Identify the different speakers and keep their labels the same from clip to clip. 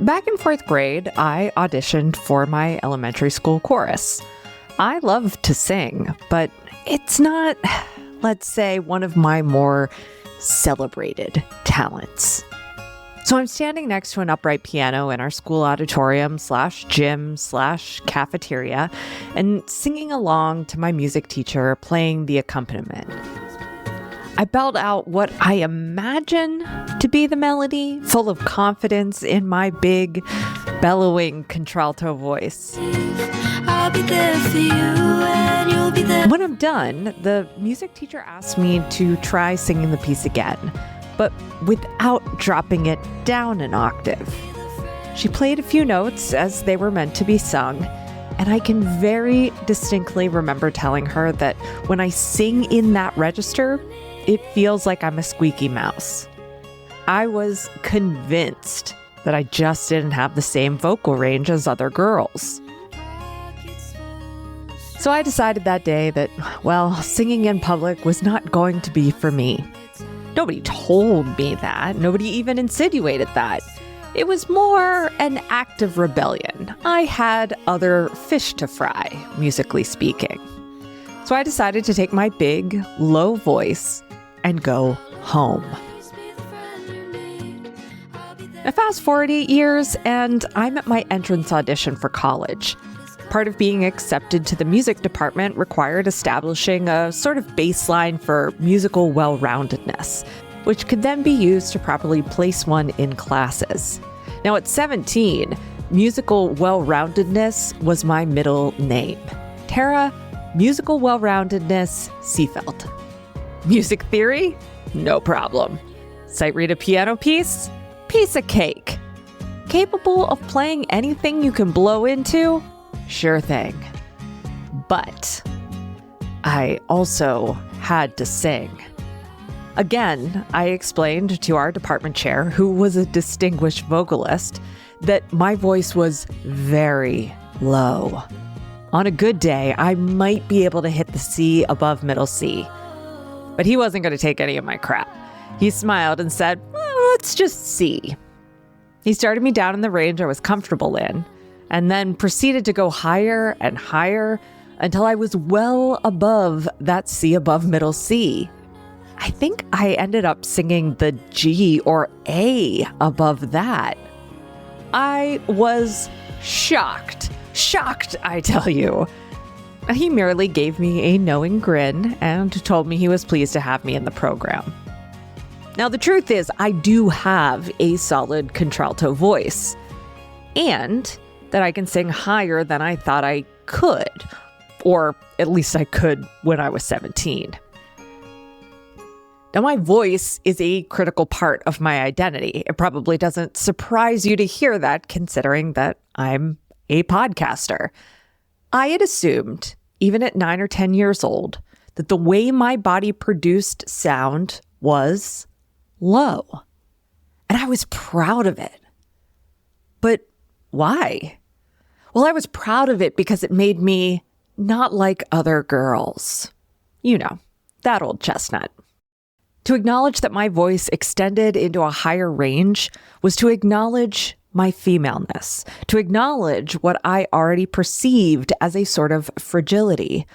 Speaker 1: Back in fourth grade, I auditioned for my elementary school chorus. I love to sing, but it's not, let's say, one of my more celebrated talents. So I'm standing next to an upright piano in our school auditorium / gym / cafeteria and singing along to my music teacher playing the accompaniment. I belled out what I imagine to be the melody, full of confidence in my big, bellowing contralto voice. I'll be there for you and you'll be there. When I'm done, the music teacher asked me to try singing the piece again, but without dropping it down an octave. She played a few notes as they were meant to be sung, and I can very distinctly remember telling her that when I sing in that register, it feels like I'm a squeaky mouse. I was convinced that I just didn't have the same vocal range as other girls. So I decided that day that, well, singing in public was not going to be for me. Nobody told me that. Nobody even insinuated that. It was more an act of rebellion. I had other fish to fry, musically speaking. So I decided to take my big, low voice and go home. Now fast forward 8 years, and I'm at my entrance audition for college. Part of being accepted to the music department required establishing a sort of baseline for musical well-roundedness, which could then be used to properly place one in classes. Now at 17, musical well-roundedness was my middle name. Tara, musical well-roundedness, Seefeld. Music theory? No problem. Sight read a piano piece? Piece of cake. Capable of playing anything you can blow into? Sure thing. But I also had to sing. Again, I explained to our department chair, who was a distinguished vocalist, that my voice was very low. On a good day, I might be able to hit the C above middle C. But he wasn't going to take any of my crap. He smiled and said, well, let's just see. He started me down in the range I was comfortable in, and then proceeded to go higher and higher until I was well above that C above middle C. I think I ended up singing the G or A above that. I was shocked, I tell you. He merely gave me a knowing grin and told me he was pleased to have me in the program. Now, the truth is, I do have a solid contralto voice, and that I can sing higher than I thought I could, or at least I could when I was 17. Now, my voice is a critical part of my identity. It probably doesn't surprise you to hear that, considering that I'm a podcaster. I had assumed, even at 9 or 10 years old, that the way my body produced sound was low. And I was proud of it. But why? Well, I was proud of it because it made me not like other girls. You know, that old chestnut. To acknowledge that my voice extended into a higher range was to acknowledge my femaleness, to acknowledge what I already perceived as a sort of fragility,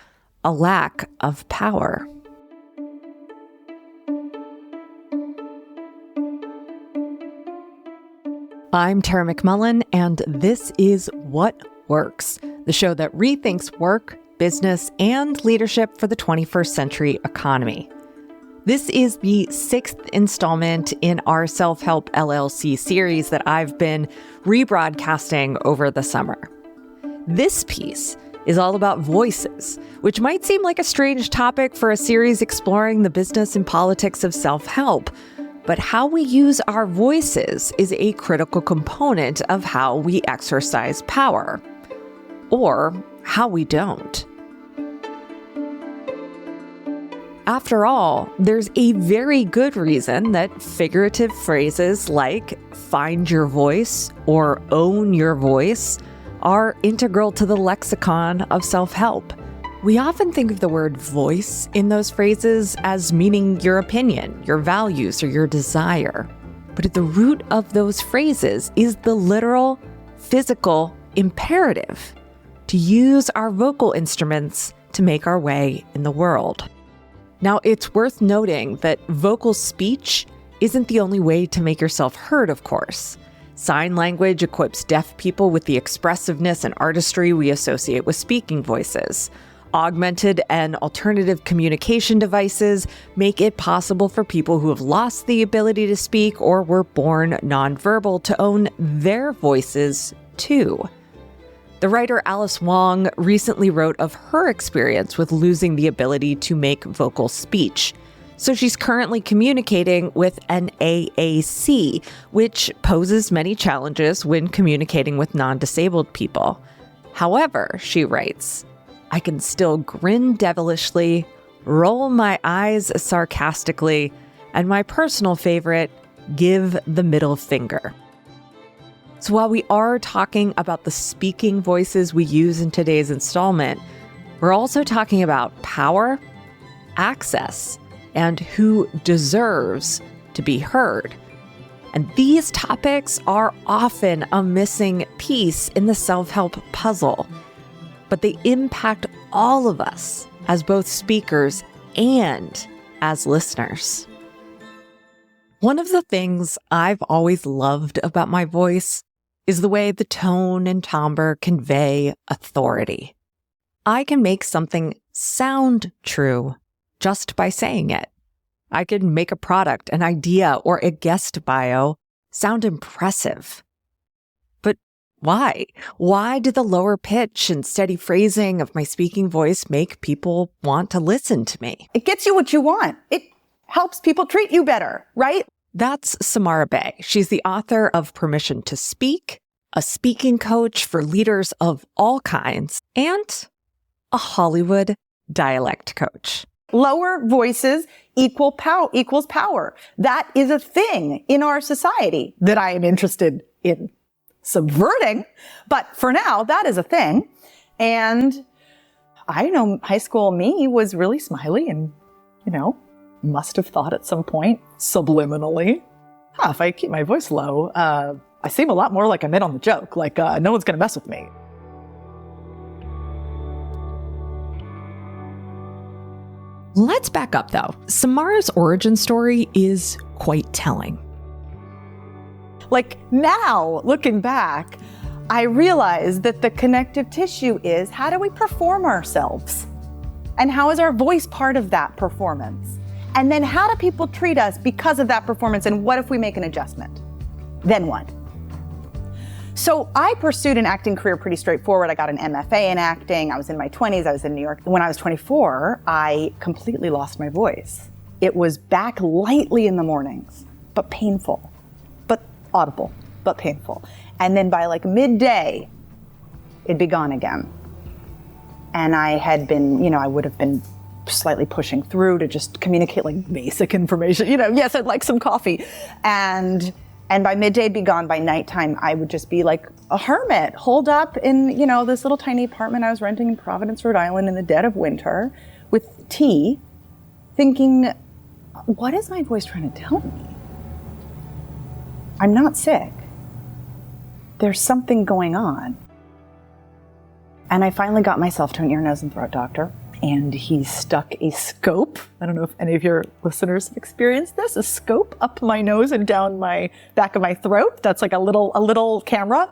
Speaker 1: a lack of power. I'm Tara McMullen, and this is What Works, the show that rethinks work, business, and leadership for the 21st century economy. This is the 6th installment in our Self-Help LLC series that I've been rebroadcasting over the summer. This piece is all about voices, which might seem like a strange topic for a series exploring the business and politics of self-help, but how we use our voices is a critical component of how we exercise power, or how we don't. After all, there's a very good reason that figurative phrases like find your voice or own your voice are integral to the lexicon of self-help. We often think of the word voice in those phrases as meaning your opinion, your values, or your desire. But at the root of those phrases is the literal, physical imperative to use our vocal instruments to make our way in the world. Now, it's worth noting that vocal speech isn't the only way to make yourself heard, of course. Sign language equips deaf people with the expressiveness and artistry we associate with speaking voices. Augmented and alternative communication devices make it possible for people who have lost the ability to speak or were born nonverbal to own their voices too. The writer Alice Wong recently wrote of her experience with losing the ability to make vocal speech. So she's currently communicating with an AAC, which poses many challenges when communicating with non-disabled people. However, she writes, I can still grin devilishly, roll my eyes sarcastically, and my personal favorite, give the middle finger. So while we are talking about the speaking voices we use in today's installment, we're also talking about power, access, and who deserves to be heard. And these topics are often a missing piece in the self-help puzzle, but they impact all of us as both speakers and as listeners. One of the things I've always loved about my voice is the way the tone and timbre convey authority. I can make something sound true just by saying it. I can make a product, an idea, or a guest bio sound impressive. But why? Why do the lower pitch and steady phrasing of my speaking voice make people want to listen to me?
Speaker 2: It gets you what you want. It helps people treat you better, right?
Speaker 1: That's Samara Bay. She's the author of Permission to Speak, a speaking coach for leaders of all kinds, and a Hollywood dialect coach.
Speaker 2: Lower voices equals power. That is a thing in our society that I am interested in subverting. But for now, that is a thing. And I know high school me was really smiley and, must have thought at some point subliminally, if I keep my voice low, I seem a lot more like I'm in on the joke. Like no one's going to mess with me.
Speaker 1: Let's back up, though. Samara's origin story is quite telling.
Speaker 2: Like now, looking back, I realize that the connective tissue is how do we perform ourselves? And how is our voice part of that performance? And then how do people treat us because of that performance? And what if we make an adjustment? Then what? So I pursued an acting career pretty straightforward. I got an MFA in acting. I was in my 20s. I was in New York. When I was 24, I completely lost my voice. It was back lightly in the mornings, but painful, but audible, but painful. And then by like midday, it'd be gone again. And I had been, I would have been slightly pushing through to just communicate like basic information. Yes, I'd like some coffee. And by midday it'd be gone. By nighttime, I would just be like a hermit, holed up in, this little tiny apartment I was renting in Providence, Rhode Island in the dead of winter with tea, thinking, what is my voice trying to tell me? I'm not sick. There's something going on. And I finally got myself to an ear, nose, and throat doctor. And he stuck a scope. I don't know if any of your listeners have experienced this, a scope up my nose and down my back of my throat. That's like a little camera.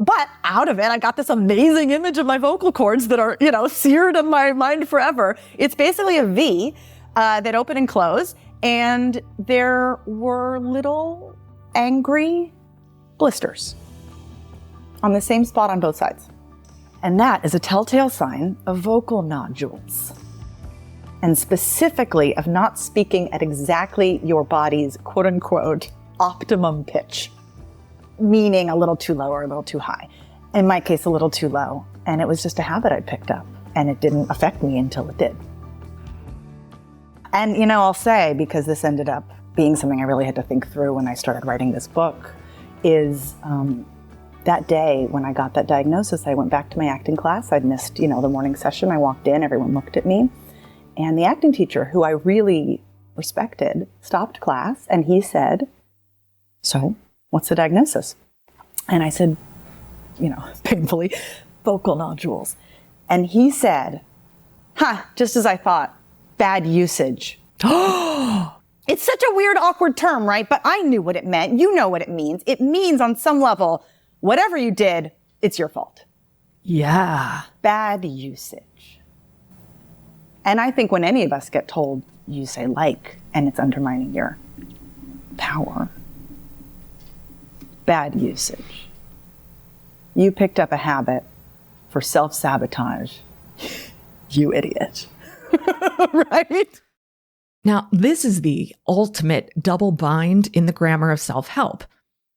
Speaker 2: But out of it, I got this amazing image of my vocal cords that are, seared in my mind forever. It's basically a V that open and close. And there were little angry blisters on the same spot on both sides. And that is a telltale sign of vocal nodules, and specifically of not speaking at exactly your body's quote unquote optimum pitch, meaning a little too low or a little too high. In my case, a little too low. And it was just a habit I picked up, and it didn't affect me until it did. And I'll say, because this ended up being something I really had to think through when I started writing this book, is that day when I got that diagnosis, I went back to my acting class. I'd missed, the morning session. I walked in, everyone looked at me. And the acting teacher, who I really respected, stopped class and he said, So what's the diagnosis? And I said, painfully, vocal nodules. And he said, just as I thought, bad usage. It's such a weird, awkward term, right? But I knew what it meant. You know what it means. It means on some level, whatever you did, it's your fault.
Speaker 1: Yeah.
Speaker 2: Bad usage. And I think when any of us get told, you say like, and it's undermining your power. Bad usage. You picked up a habit for self-sabotage. You idiot. Right?
Speaker 1: Now, this is the ultimate double bind in the grammar of self-help.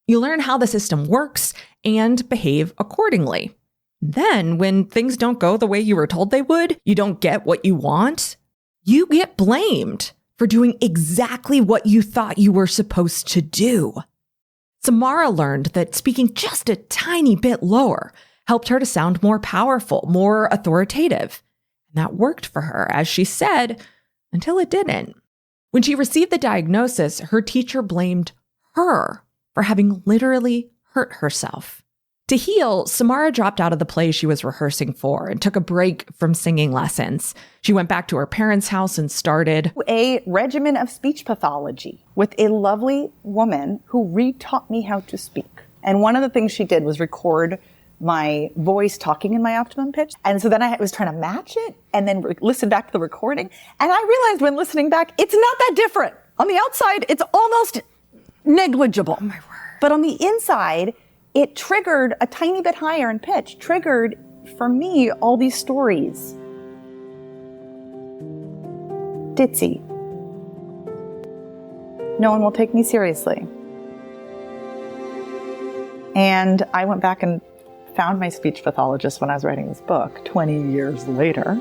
Speaker 1: You learn how the system works and behave accordingly. Then, when things don't go the way you were told they would, you don't get what you want, you get blamed for doing exactly what you thought you were supposed to do. Samara learned that speaking just a tiny bit lower helped her to sound more powerful, more authoritative. And that worked for her, as she said, until it didn't. When she received the diagnosis, her teacher blamed her for having literally hurt herself. To heal, Samara dropped out of the play she was rehearsing for and took a break from singing lessons. She went back to her parents' house and started
Speaker 2: a regimen of speech pathology with a lovely woman who re-taught me how to speak. And one of the things she did was record my voice talking in my optimum pitch. And so then I was trying to match it and then listen back to the recording. And I realized when listening back, it's not that different. On the outside, it's almost negligible.
Speaker 1: Oh my word.
Speaker 2: But on the inside, it triggered a tiny bit higher in pitch, triggered for me all these stories. Ditzy. No one will take me seriously. And I went back and found my speech pathologist when I was writing this book 20 years later.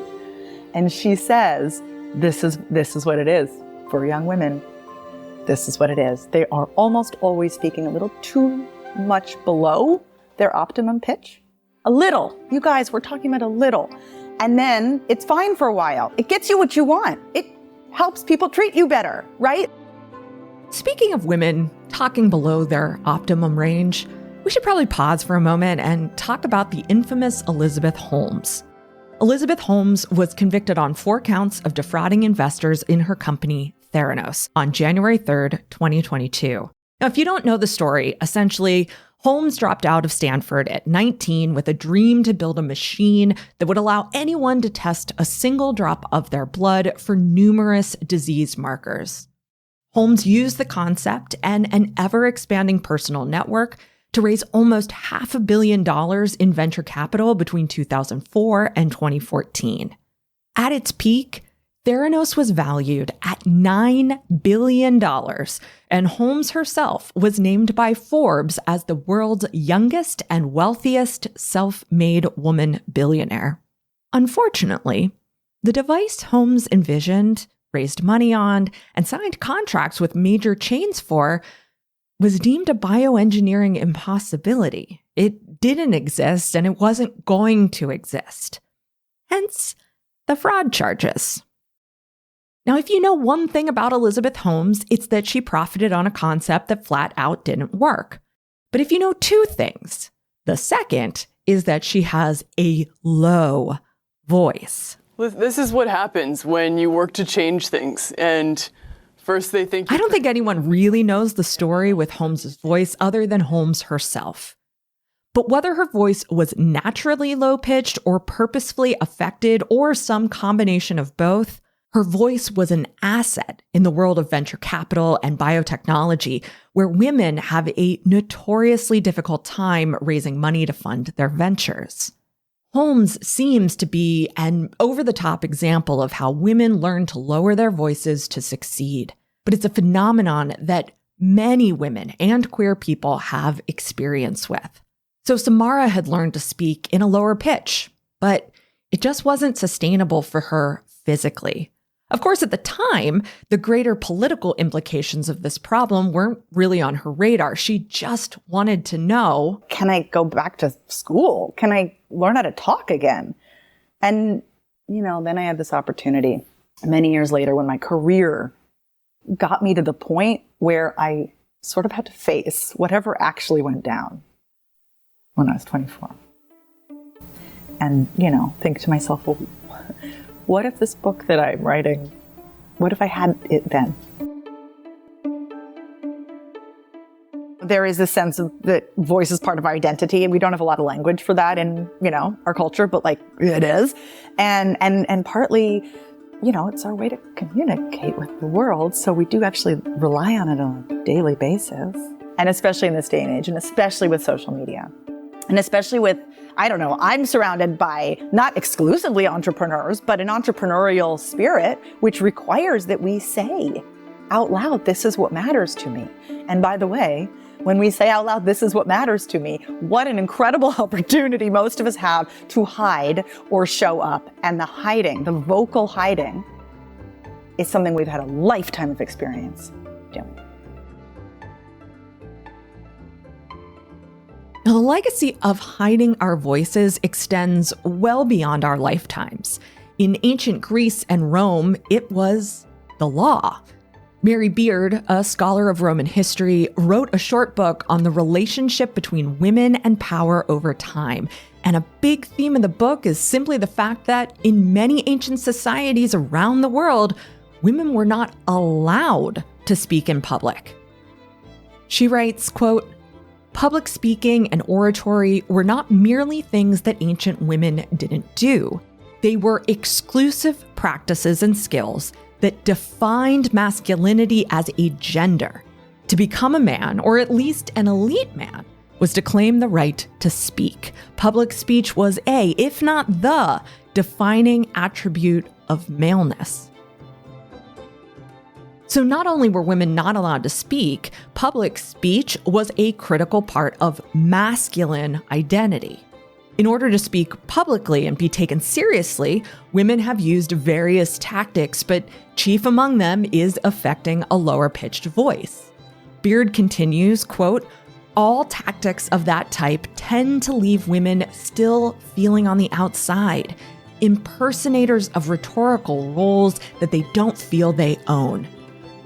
Speaker 2: And she says, this is what it is for young women. This is what it is. They are almost always speaking a little too much below their optimum pitch. A little. You guys, we're talking about a little. And then it's fine for a while. It gets you what you want. It helps people treat you better, right?
Speaker 1: Speaking of women talking below their optimum range, we should probably pause for a moment and talk about the infamous Elizabeth Holmes. Elizabeth Holmes was convicted on 4 counts of defrauding investors in her company, Theranos, on January 3rd, 2022. Now, if you don't know the story, essentially, Holmes dropped out of Stanford at 19 with a dream to build a machine that would allow anyone to test a single drop of their blood for numerous disease markers. Holmes used the concept and an ever-expanding personal network to raise almost $500 million in venture capital between 2004 and 2014. At its peak, Theranos was valued at $9 billion, and Holmes herself was named by Forbes as the world's youngest and wealthiest self-made woman billionaire. Unfortunately, the device Holmes envisioned, raised money on, and signed contracts with major chains for was deemed a bioengineering impossibility. It didn't exist, and it wasn't going to exist. Hence, the fraud charges. Now, if you know one thing about Elizabeth Holmes, it's that she profited on a concept that flat out didn't work. But if you know 2 things, the second is that she has a low voice.
Speaker 3: This is what happens when you work to change things, and first they think...
Speaker 1: I don't think anyone really knows the story with Holmes's voice other than Holmes herself. But whether her voice was naturally low-pitched or purposefully affected or some combination of both, her voice was an asset in the world of venture capital and biotechnology, where women have a notoriously difficult time raising money to fund their ventures. Holmes seems to be an over-the-top example of how women learn to lower their voices to succeed. But it's a phenomenon that many women and queer people have experience with. So Samara had learned to speak in a lower pitch, but it just wasn't sustainable for her physically. Of course, at the time, the greater political implications of this problem weren't really on her radar. She just wanted to know,
Speaker 2: can I go back to school? Can I learn how to talk again? And, then I had this opportunity many years later when my career got me to the point where I sort of had to face whatever actually went down when I was 24. And, think to myself, well, what if this book that I'm writing, what if I had it then? There is a sense of that voice is part of our identity, and we don't have a lot of language for that in, our culture, but it is. And partly, it's our way to communicate with the world. So we do actually rely on it on a daily basis. And especially in this day and age, and especially with social media. And especially with, I'm surrounded by not exclusively entrepreneurs, but an entrepreneurial spirit, which requires that we say out loud, this is what matters to me. And by the way, when we say out loud, this is what matters to me, what an incredible opportunity most of us have to hide or show up. And the hiding, the vocal hiding, is something we've had a lifetime of experience doing.
Speaker 1: Now, the legacy of hiding our voices extends well beyond our lifetimes. In ancient Greece and Rome, it was the law. Mary Beard, a scholar of Roman history, wrote a short book on the relationship between women and power over time. And a big theme of the book is simply the fact that in many ancient societies around the world, women were not allowed to speak in public. She writes, quote, "Public speaking and oratory were not merely things that ancient women didn't do. They were exclusive practices and skills that defined masculinity as a gender. To become a man, or at least an elite man, was to claim the right to speak. Public speech was a, if not the, defining attribute of maleness." So not only were women not allowed to speak, public speech was a critical part of masculine identity. In order to speak publicly and be taken seriously, women have used various tactics, but chief among them is affecting a lower-pitched voice. Beard continues, quote, "All tactics of that type tend to leave women still feeling on the outside, impersonators of rhetorical roles that they don't feel they own.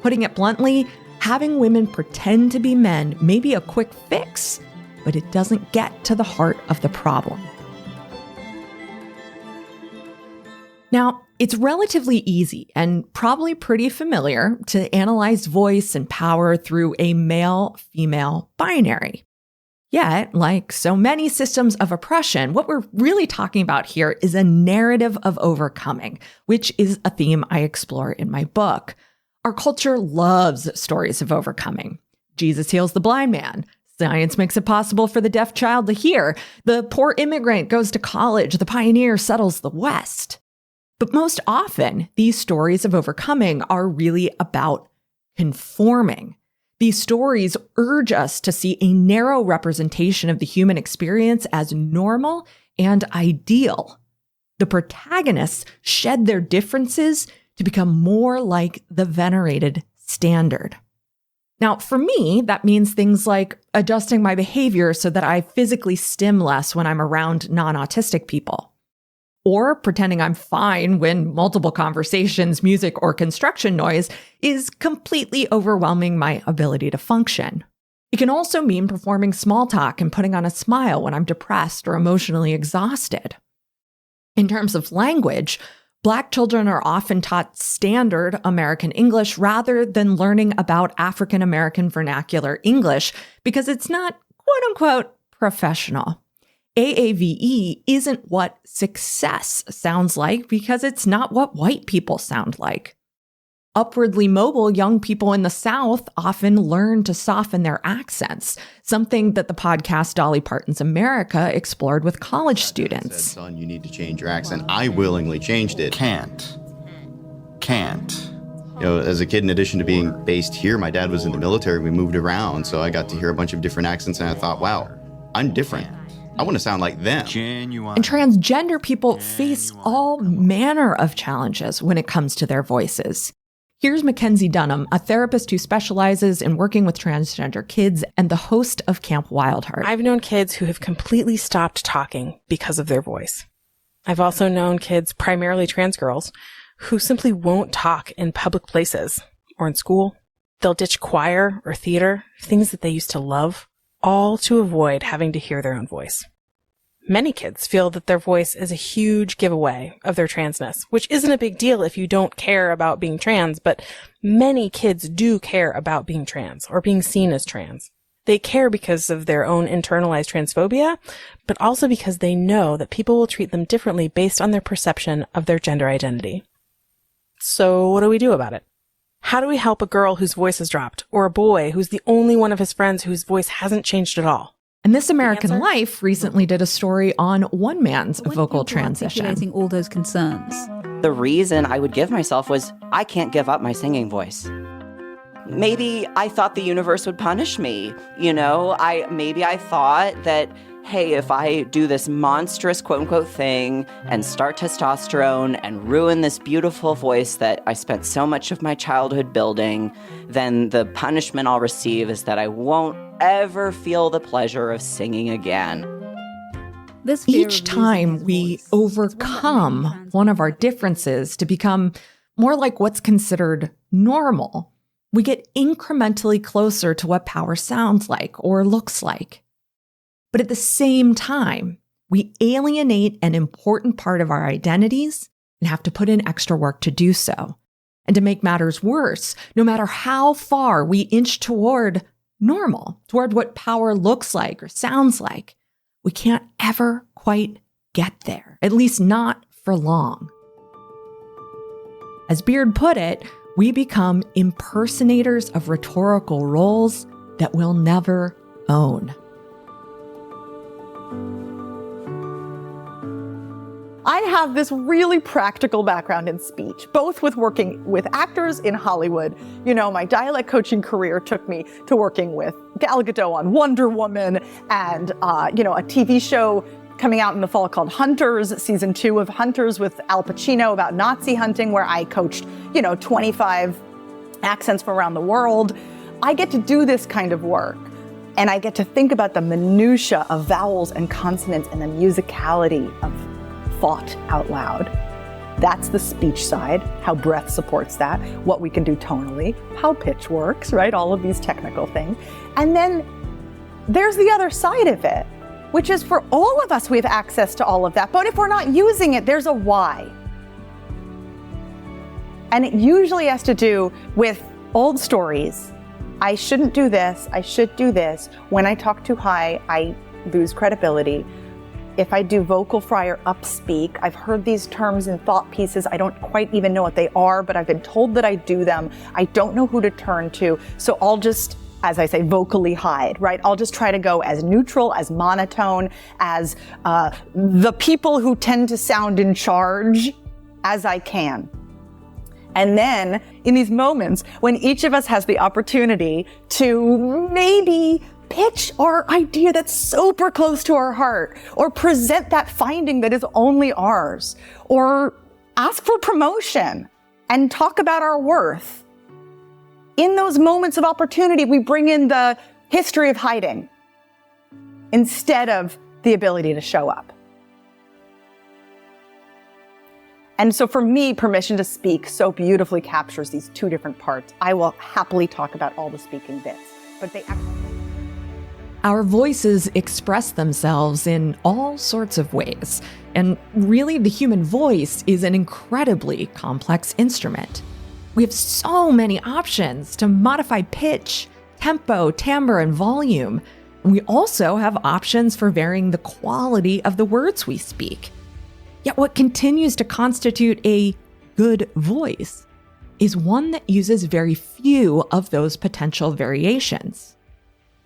Speaker 1: Putting it bluntly, having women pretend to be men may be a quick fix, but it doesn't get to the heart of the problem." Now, it's relatively easy and probably pretty familiar to analyze voice and power through a male-female binary. Yet, like so many systems of oppression, what we're really talking about here is a narrative of overcoming, which is a theme I explore in my book. Our culture loves stories of overcoming. Jesus heals the blind man. Science makes it possible for the deaf child to hear. The poor immigrant goes to college. The pioneer settles the West. But most often, these stories of overcoming are really about conforming. These stories urge us to see a narrow representation of the human experience as normal and ideal. The protagonists shed their differences to become more like the venerated standard. Now, for me, that means things like adjusting my behavior so that I physically stim less when I'm around non-autistic people, or pretending I'm fine when multiple conversations, music, or construction noise is completely overwhelming my ability to function. It can also mean performing small talk and putting on a smile when I'm depressed or emotionally exhausted. In terms of language, Black children are often taught standard American English rather than learning about African American vernacular English because it's not, quote unquote, professional. AAVE isn't what success sounds like because it's not what white people sound like. Upwardly mobile young people in the South often learn to soften their accents, something that the podcast Dolly Parton's America explored with college students.
Speaker 4: Said, "Son, you need to change your accent." I willingly changed it. Can't. As a kid, in addition to being based here, my dad was in the military. We moved around, so I got to hear a bunch of different accents, and I thought, wow, I'm different. I want to sound like them.
Speaker 1: And transgender people face all manner of challenges when it comes to their voices. Here's Mackenzie Dunham, a therapist who specializes in working with transgender kids and the host of Camp Wildheart.
Speaker 5: I've known kids who have completely stopped talking because of their voice. I've also known kids, primarily trans girls, who simply won't talk in public places or in school They'll ditch choir or theater, things that they used to love, all to avoid having to hear their own voice. Many kids feel that their voice is a huge giveaway of their transness, which isn't a big deal if you don't care about being trans, but many kids do care about being trans or being seen as trans. They care because of their own internalized transphobia, but also because they know that people will treat them differently based on their perception of their gender identity. So what do we do about it? How do we help a girl whose voice has dropped, or a boy who's the only one of his friends whose voice hasn't changed at all?
Speaker 1: And This American Life recently did a story on one man's vocal transition.
Speaker 6: Articulating all those concerns.
Speaker 7: The reason I would give myself was I can't give up my singing voice. Maybe I thought the universe would punish me. Maybe I thought that, hey, if I do this monstrous quote-unquote thing and start testosterone and ruin this beautiful voice that I spent so much of my childhood building, then the punishment I'll receive is that I won't ever feel the pleasure of singing again.
Speaker 1: Each time we overcome one of our differences to become more like what's considered normal, we get incrementally closer to what power sounds like or looks like. But at the same time, we alienate an important part of our identities and have to put in extra work to do so. And to make matters worse, no matter how far we inch toward normal, toward what power looks like or sounds like, we can't ever quite get there, at least not for long. As Beard put it, we become impersonators of rhetorical roles that we'll never own.
Speaker 2: I have this really practical background in speech, both with working with actors in Hollywood. My dialect coaching career took me to working with Gal Gadot on Wonder Woman and, a TV show coming out in the fall called Hunters, season 2 of Hunters with Al Pacino about Nazi hunting, where I coached, 25 accents from around the world. I get to do this kind of work. And I get to think about the minutia of vowels and consonants and the musicality of thought out loud. That's the speech side, how breath supports that, what we can do tonally, how pitch works, right? All of these technical things. And then there's the other side of it, which is for all of us, we have access to all of that. But if we're not using it, there's a why. And it usually has to do with old stories. I shouldn't do this, I should do this. When I talk too high, I lose credibility. If I do vocal fry or upspeak, I've heard these terms in thought pieces. I don't quite even know what they are, but I've been told that I do them. I don't know who to turn to. So I'll just, as I say, vocally hide, right? I'll just try to go as neutral, as monotone, as the people who tend to sound in charge as I can. And then in these moments when each of us has the opportunity to maybe pitch our idea that's super close to our heart, or present that finding that is only ours, or ask for promotion and talk about our worth. In those moments of opportunity, we bring in the history of hiding instead of the ability to show up. And so for me, permission to speak so beautifully captures these two different parts. I will happily talk about all the speaking bits, but they actually...
Speaker 1: Our voices express themselves in all sorts of ways, and really the human voice is an incredibly complex instrument. We have so many options to modify pitch, tempo, timbre, and volume. And we also have options for varying the quality of the words we speak. Yet what continues to constitute a good voice is one that uses very few of those potential variations.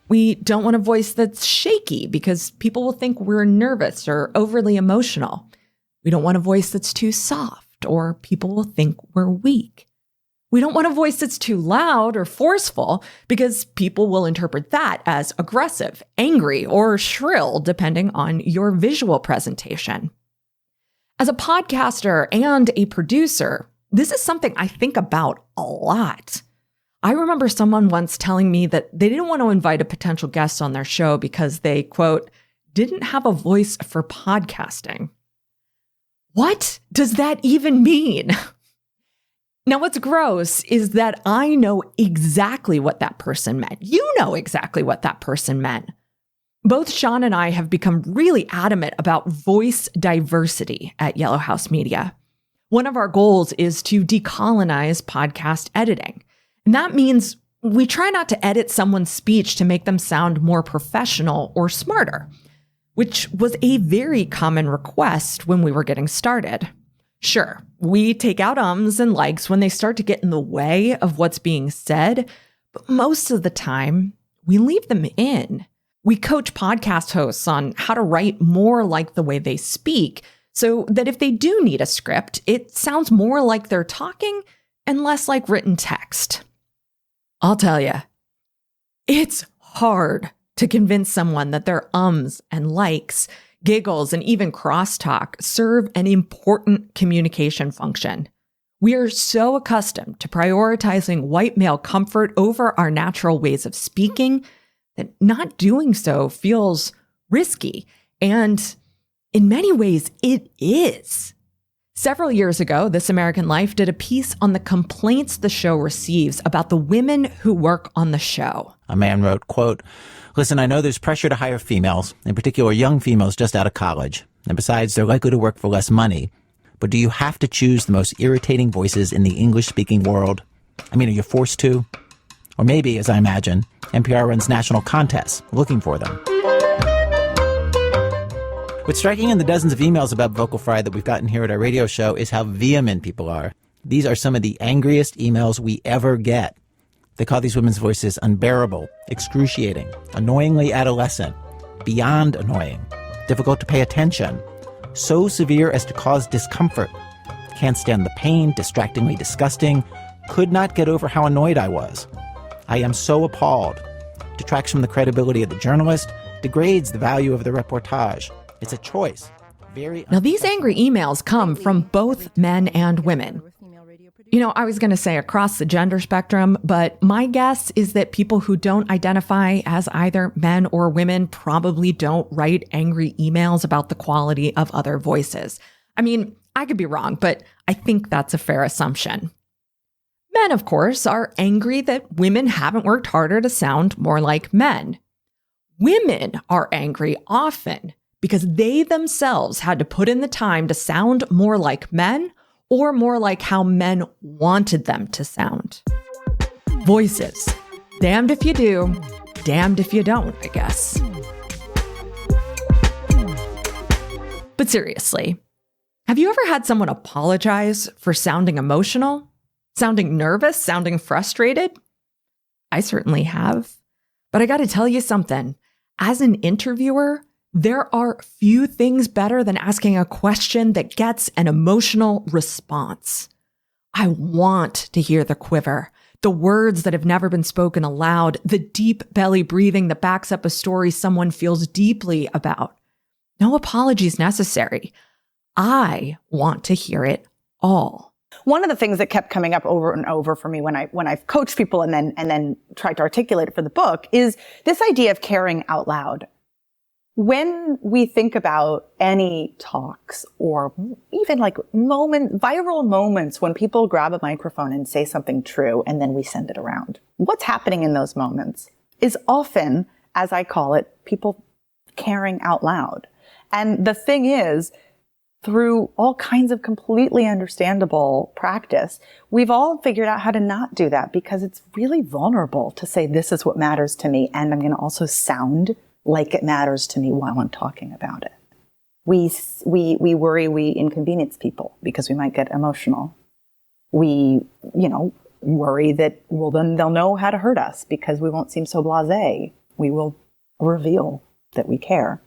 Speaker 1: We don't want a voice that's shaky because people will think we're nervous or overly emotional. We don't want a voice that's too soft or people will think we're weak. We don't want a voice that's too loud or forceful because people will interpret that as aggressive, angry, or shrill, depending on your visual presentation. As a podcaster and a producer, this is something I think about a lot. I remember someone once telling me that they didn't want to invite a potential guest on their show because they, quote, didn't have a voice for podcasting. What does that even mean? Now, what's gross is that I know exactly what that person meant. You know exactly what that person meant. Both Sean and I have become really adamant about voice diversity at Yellow House Media. One of our goals is to decolonize podcast editing. And that means we try not to edit someone's speech to make them sound more professional or smarter, which was a very common request when we were getting started. Sure, we take out ums and likes when they start to get in the way of what's being said, but most of the time, we leave them in. We coach podcast hosts on how to write more like the way they speak, so that if they do need a script, it sounds more like they're talking and less like written text. I'll tell you, it's hard to convince someone that their ums and likes, giggles, and even crosstalk serve an important communication function. We are so accustomed to prioritizing white male comfort over our natural ways of speaking that not doing so feels risky. And in many ways, it is. Several years ago, This American Life did a piece on the complaints the show receives about the women who work on the show.
Speaker 6: A man wrote, quote, "Listen, I know there's pressure to hire females, in particular young females just out of college. And besides, they're likely to work for less money. But do you have to choose the most irritating voices in the English-speaking world? I mean, are you forced to? Or maybe, as I imagine, NPR runs national contests looking for them." What's striking in the dozens of emails about Vocal Fry that we've gotten here at our radio show is how vehement people are. These are some of the angriest emails we ever get. They call these women's voices unbearable, excruciating, annoyingly adolescent, beyond annoying, difficult to pay attention, so severe as to cause discomfort. Can't stand the pain, distractingly disgusting, could not get over how annoyed I was. I am so appalled. Detracts from the credibility of the journalist, degrades the value of the reportage. It's a choice.
Speaker 1: Now, these angry emails come from both men and women. You know, I was going to say across the gender spectrum, but my guess is that people who don't identify as either men or women probably don't write angry emails about the quality of other voices. I mean, I could be wrong, but I think that's a fair assumption. Men, of course, are angry that women haven't worked harder to sound more like men. Women are angry often because they themselves had to put in the time to sound more like men or more like how men wanted them to sound. Voices. Damned if you do, damned if you don't, I guess. But seriously, have you ever had someone apologize for sounding emotional, sounding nervous, sounding frustrated? I certainly have. But I got to tell you something. As an interviewer, there are few things better than asking a question that gets an emotional response. I want to hear the quiver, the words that have never been spoken aloud, the deep belly breathing that backs up a story someone feels deeply about. No apologies necessary. I want to hear it all.
Speaker 2: One of the things that kept coming up over and over for me when I've coached people and then tried to articulate it for the book is this idea of caring out loud. When we think about any talks or even like viral moments when people grab a microphone and say something true and then we send it around, what's happening in those moments is often, as I call it, people caring out loud. And the thing is, through all kinds of completely understandable practice, we've all figured out how to not do that because it's really vulnerable to say, this is what matters to me, and I'm going to also sound like it matters to me while I'm talking about it. We worry we inconvenience people because we might get emotional. We, worry that, well, then they'll know how to hurt us because we won't seem so blasé. We will reveal that we care.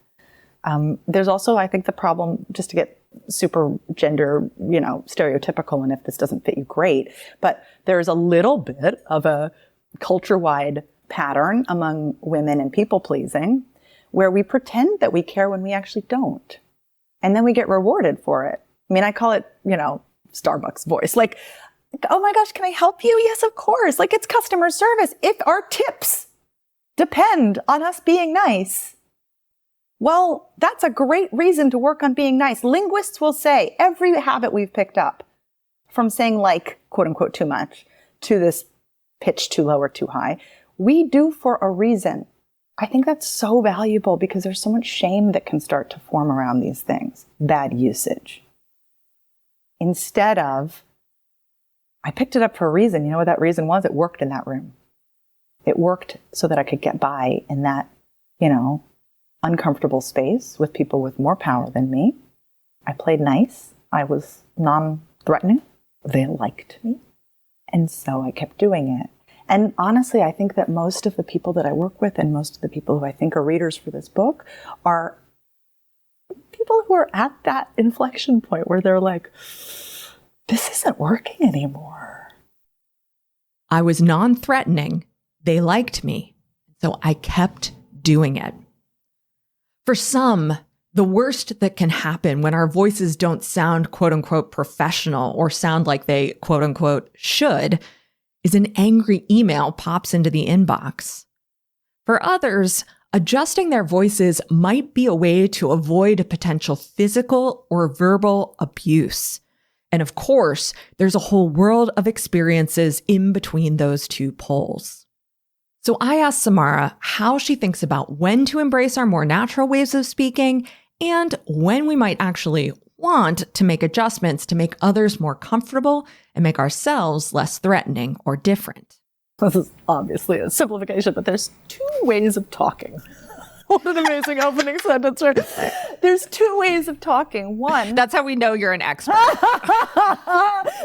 Speaker 2: There's also, I think, the problem, just to get super gender, stereotypical, and if this doesn't fit you, great, but there's a little bit of a culture-wide pattern among women and people-pleasing where we pretend that we care when we actually don't. And then we get rewarded for it. I mean, I call it, Starbucks voice. Like, oh my gosh, can I help you? Yes, of course. Like, it's customer service. If our tips depend on us being nice, well, that's a great reason to work on being nice. Linguists will say every habit we've picked up from saying like, quote unquote, too much to this pitch too low or too high. We do for a reason. I think that's so valuable because there's so much shame that can start to form around these things. Bad usage. Instead of, I picked it up for a reason. You know what that reason was? It worked in that room. It worked so that I could get by in that, uncomfortable space with people with more power than me. I played nice. I was non-threatening. They liked me. And so I kept doing it. And honestly, I think that most of the people that I work with and most of the people who I think are readers for this book are people who are at that inflection point where they're like, this isn't working anymore.
Speaker 1: I was non-threatening. They liked me. So I kept doing it. For some, the worst that can happen when our voices don't sound quote unquote professional or sound like they quote unquote should is an angry email pops into the inbox. For others, adjusting their voices might be a way to avoid potential physical or verbal abuse. And of course, there's a whole world of experiences in between those two poles. So I asked Samara how she thinks about when to embrace our more natural ways of speaking and when we might actually want to make adjustments to make others more comfortable and make ourselves less threatening or different.
Speaker 2: This is obviously a simplification, but there's two ways of talking. What an amazing opening sentence, right? There's two ways of talking. One.
Speaker 1: That's how we know you're an expert.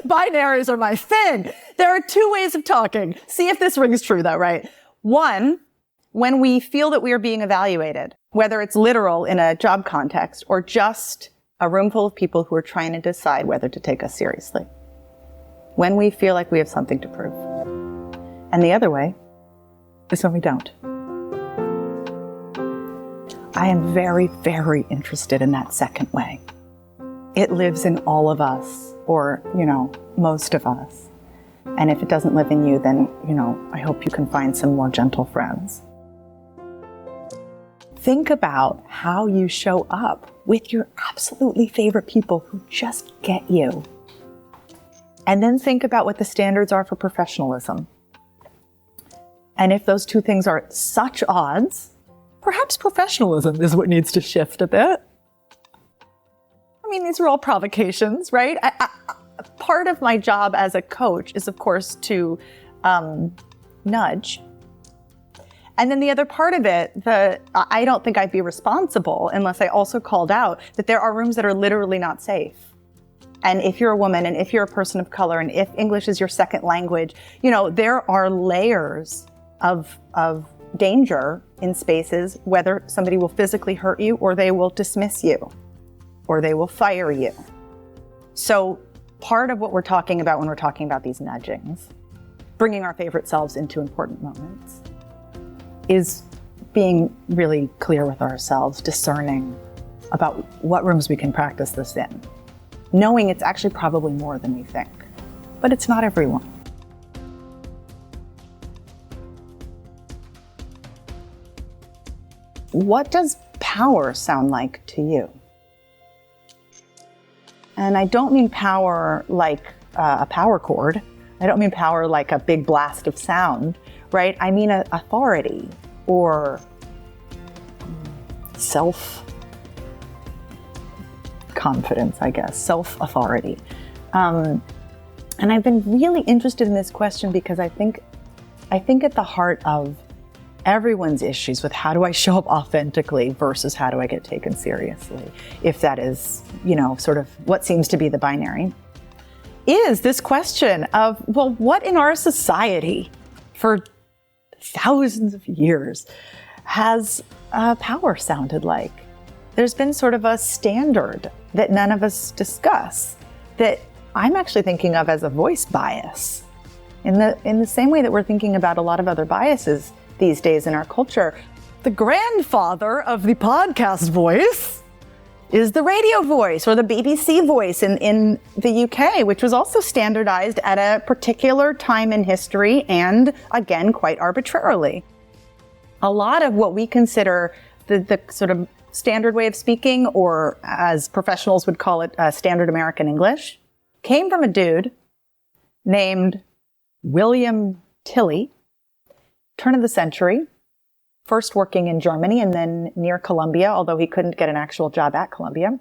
Speaker 2: Binaries are my thing. There are two ways of talking. See if this rings true, though, right? One, when we feel that we are being evaluated, whether it's literal in a job context or just a room full of people who are trying to decide whether to take us seriously. When we feel like we have something to prove. And the other way is when we don't. I am very, very interested in that second way. It lives in all of us, or, most of us. And if it doesn't live in you, then, I hope you can find some more gentle friends. Think about how you show up with your absolutely favorite people who just get you. And then think about what the standards are for professionalism. And if those two things are at such odds, perhaps professionalism is what needs to shift a bit. I mean, these are all provocations, right? Part of my job as a coach is, of course, to nudge. And then the other part of it, I don't think I'd be responsible unless I also called out that there are rooms that are literally not safe. And if you're a woman and if you're a person of color and if English is your second language, there are layers of danger in spaces, whether somebody will physically hurt you or they will dismiss you or they will fire you. So part of what we're talking about when we're talking about these nudgings, bringing our favorite selves into important moments, is being really clear with ourselves, discerning about what rooms we can practice this in, knowing it's actually probably more than we think, but it's not everyone. What does power sound like to you? And I don't mean power like a power chord. I don't mean power like a big blast of sound, right? I mean authority or self-confidence, I guess, self-authority. And I've been really interested in this question because I think at the heart of everyone's issues with how do I show up authentically versus how do I get taken seriously, if that is, sort of what seems to be the binary, is this question of, well, what in our society for thousands of years has power sounded like? There's been sort of a standard that none of us discuss that I'm actually thinking of as a voice bias. In the same way that we're thinking about a lot of other biases these days in our culture, the grandfather of the podcast voice is the radio voice or the BBC voice in the UK, which was also standardized at a particular time in history and, again, quite arbitrarily. A lot of what we consider the sort of standard way of speaking, or as professionals would call it, standard American English, came from a dude named William Tilley, turn of the century, first working in Germany and then near Columbia, although he couldn't get an actual job at Columbia.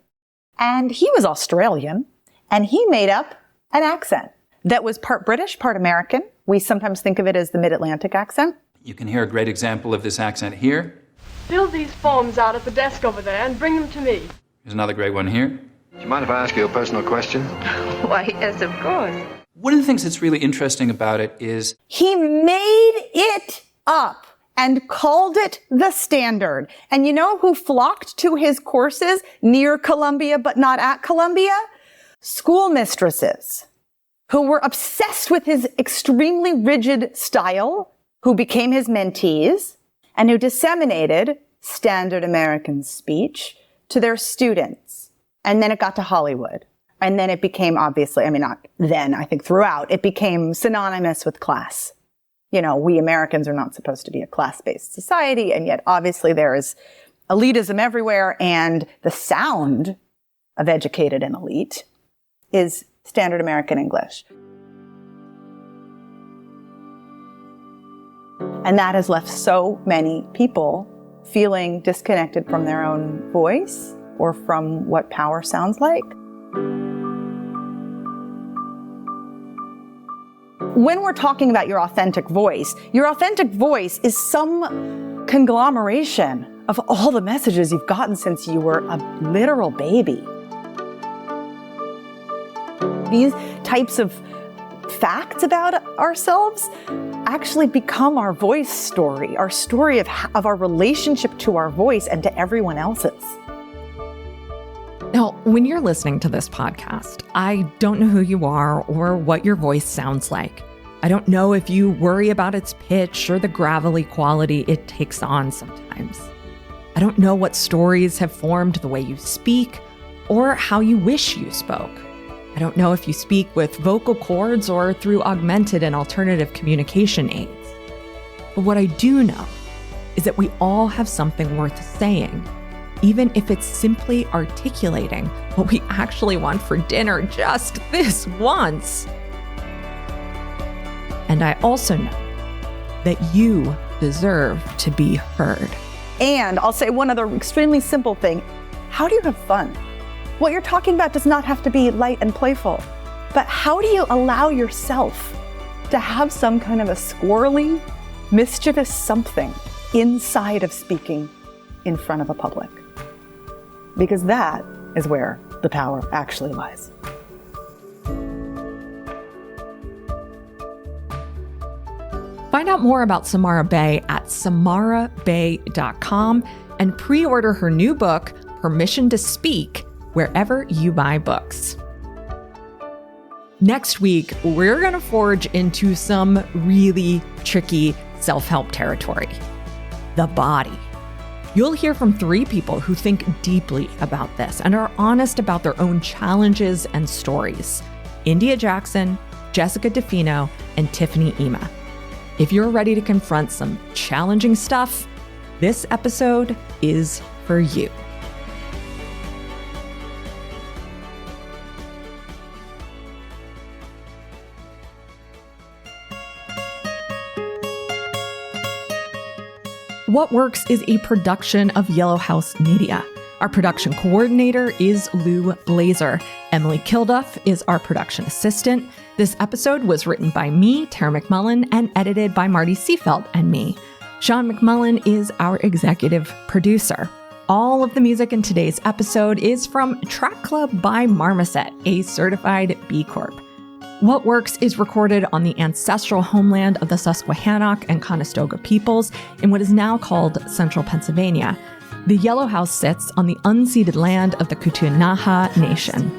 Speaker 2: And he was Australian, and he made up an accent that was part British, part American. We sometimes think of it as the Mid-Atlantic accent.
Speaker 8: You can hear a great example of this accent here.
Speaker 9: Fill these forms out at the desk over there and bring them to me.
Speaker 8: There's another great one here.
Speaker 10: Do you mind if I ask you a personal question?
Speaker 9: Why, yes, of course.
Speaker 8: One of the things that's really interesting about it is
Speaker 2: he made it up and called it the standard. And you know who flocked to his courses near Columbia but not at Columbia? Schoolmistresses who were obsessed with his extremely rigid style, who became his mentees, and who disseminated standard American speech to their students. And then it got to Hollywood. And then it became obviously, not then, I think throughout, it became synonymous with class. You know, we Americans are not supposed to be a class-based society, and yet obviously there is elitism everywhere, and the sound of educated and elite is standard American English. And that has left so many people feeling disconnected from their own voice or from what power sounds like. When we're talking about your authentic voice is some conglomeration of all the messages you've gotten since you were a literal baby. These types of facts about ourselves actually become our voice story, our story of our relationship to our voice and to everyone else's.
Speaker 1: Now, when you're listening to this podcast, I don't know who you are or what your voice sounds like. I don't know if you worry about its pitch or the gravelly quality it takes on sometimes. I don't know what stories have formed the way you speak or how you wish you spoke. I don't know if you speak with vocal cords or through augmented and alternative communication aids. But what I do know is that we all have something worth saying, even if it's simply articulating what we actually want for dinner just this once. And I also know that you deserve to be heard.
Speaker 2: And I'll say one other extremely simple thing. How do you have fun? What you're talking about does not have to be light and playful, but how do you allow yourself to have some kind of a squirrely, mischievous something inside of speaking in front of a public? Because that is where the power actually lies.
Speaker 1: Find out more about Samara Bay at samarabay.com and pre-order her new book, Permission to Speak, wherever you buy books. Next week, we're going to forge into some really tricky self-help territory: the body. You'll hear from 3 people who think deeply about this and are honest about their own challenges and stories: India Jackson, Jessica DeFino, and Tiffany Ema. If you're ready to confront some challenging stuff, this episode is for you. What Works is a production of Yellow House Media. Our production coordinator is Lou Blazer. Emily Kilduff is our production assistant. This episode was written by me, Tara McMullen, and edited by Marty Seafeld and me. Sean McMullen is our executive producer. All of the music in today's episode is from Track Club by Marmoset, a certified B Corp. What Works is recorded on the ancestral homeland of the Susquehannock and Conestoga peoples in what is now called Central Pennsylvania. The Yellow House sits on the unceded land of the Ktunaxa Nation.